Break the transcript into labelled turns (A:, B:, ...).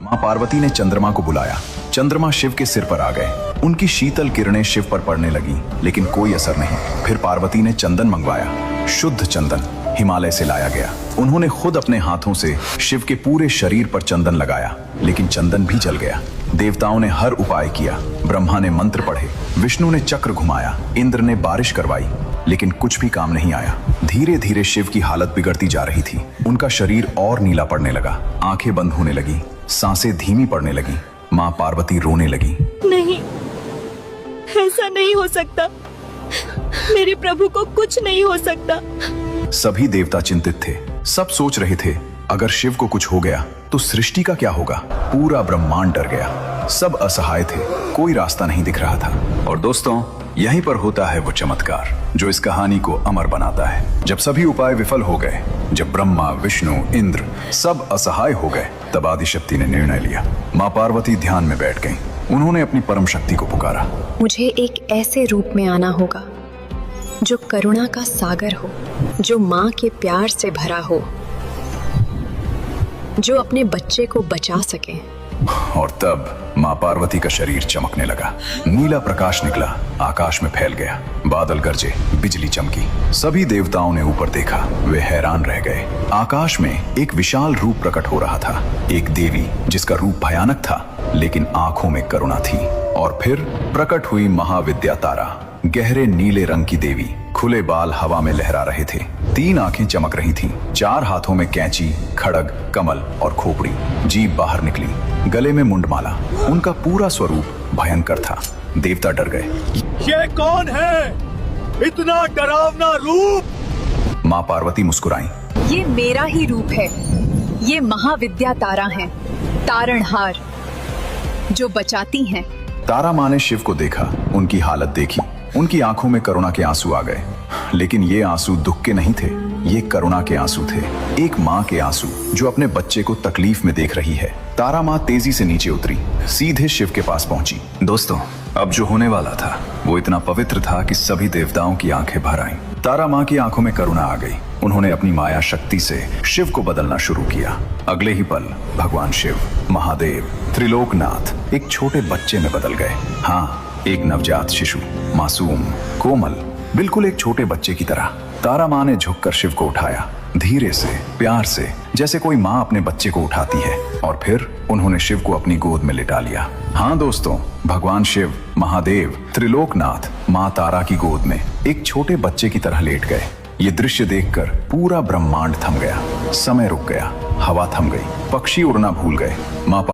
A: माँ पार्वती ने चंद्रमा को बुलाया। चंद्रमा शिव के सिर पर आ गए। उनकी शीतल किरणें शिव पर पड़ने लगी, लेकिन कोई असर नहीं। फिर पार्वती ने चंदन मंगवाया। शुद्ध चंदन हिमालय से लाया गया। उन्होंने खुद अपने हाथों से शिव के पूरे शरीर पर चंदन लगाया, लेकिन चंदन भी जल गया। देवताओं ने हर उपाय किया। ब्रह्मा ने मंत्र पढ़े, विष्णु ने चक्र घुमाया, इंद्र ने बारिश करवाई, लेकिन कुछ भी काम नहीं आया। धीरे धीरे शिव की हालत बिगड़ती जा रही थी। उनका शरीर और नीला पड़ने लगा, आंखें बंद होने लगी, सांसें धीमी पड़ने लगी। माँ पार्वती रोने लगी।
B: नहीं, ऐसा नहीं हो सकता। मेरे प्रभु को कुछ नहीं हो सकता।
A: सभी देवता चिंतित थे। सब सोच रहे थे, अगर शिव को कुछ हो गया तो सृष्टि का क्या होगा। पूरा ब्रह्मांड डर गया। सब असहाय थे, कोई रास्ता नहीं दिख रहा था। और दोस्तों, यहीं पर होता है वो चमत्कार जो इस कहानी को अमर बनाता है। जब सभी उपाय विफल हो गए, जब ब्रह्मा, विष्णु, इंद्र सब असहाय हो गए, तब आदिशक्ति ने निर्णय लिया। माँ पार्वती ध्यान में बैठ गईं। उन्होंने अपनी परम शक्ति को पुकारा।
C: मुझे एक ऐसे रूप में आना होगा जो करुणा का सागर हो, जो माँ के प्यार से भरा हो, जो अपने बच्चे को बचा सके।
A: और तब माँ पार्वती का शरीर चमकने लगा। नीला प्रकाश निकला, आकाश में फैल गया। बादल गरजे, बिजली चमकी। सभी देवताओं ने ऊपर देखा। वे हैरान रह गए। आकाश में एक विशाल रूप प्रकट हो रहा था। एक देवी जिसका रूप भयानक था, लेकिन आंखों में करुणा थी। और फिर प्रकट हुई महाविद्या तारा, गहरे नीले रंग की देवी। खुले बाल हवा में लहरा रहे थे। 3 आंखें चमक रही थीं। 4 हाथों में कैंची, खड़ग, कमल और खोपड़ी। जीभ बाहर निकली, गले में मुंडमाला। उनका पूरा स्वरूप भयंकर था। देवता डर गए।
D: ये कौन है? इतना डरावना रूप?
A: माँ पार्वती मुस्कुराई।
C: ये मेरा ही रूप है। ये महाविद्या तारा है, तारणहार, जो बचाती हैं।
A: तारा माँ ने शिव को देखा, उनकी हालत देखी। उनकी आंखों में करुणा के आंसू आ गए, लेकिन ये आंसू दुख के नहीं थे, ये करुणा के आंसू थे। एक माँ के आंसू जो अपने बच्चे को तकलीफ में देख रही है। तारा माँ तेजी से नीचे उतरी, सीधे शिव के पास पहुंची। दोस्तों, अब जो होने वाला था वो इतना पवित्र था कि सभी देवताओं की आंखें भर आईं। तारा माँ की आंखों में करुणा आ गई। उन्होंने अपनी माया शक्ति से शिव को बदलना शुरू किया। अगले ही पल भगवान शिव, महादेव, त्रिलोकनाथ एक छोटे बच्चे में बदल गए। हाँ, एक नवजात शिशु, मासूम, कोमल, बिल्कुल एक छोटे बच्चे की तरह। तारा माँ ने झुककर शिव को उठाया, धीरे से, प्यार से, जैसे कोई माँ अपने बच्चे को उठाती है। और फिर उन्होंने शिव को अपनी गोद में लिटा लिया। हाँ दोस्तों, भगवान शिव, महादेव, त्रिलोकनाथ माँ तारा की गोद में एक छोटे बच्चे की तरह लेट गए। ये दृश्य देखकर पूरा ब्रह्मांड थम गया। समय रुक गया, हवा थम गई, पक्षी उड़ना भूल गए। माँ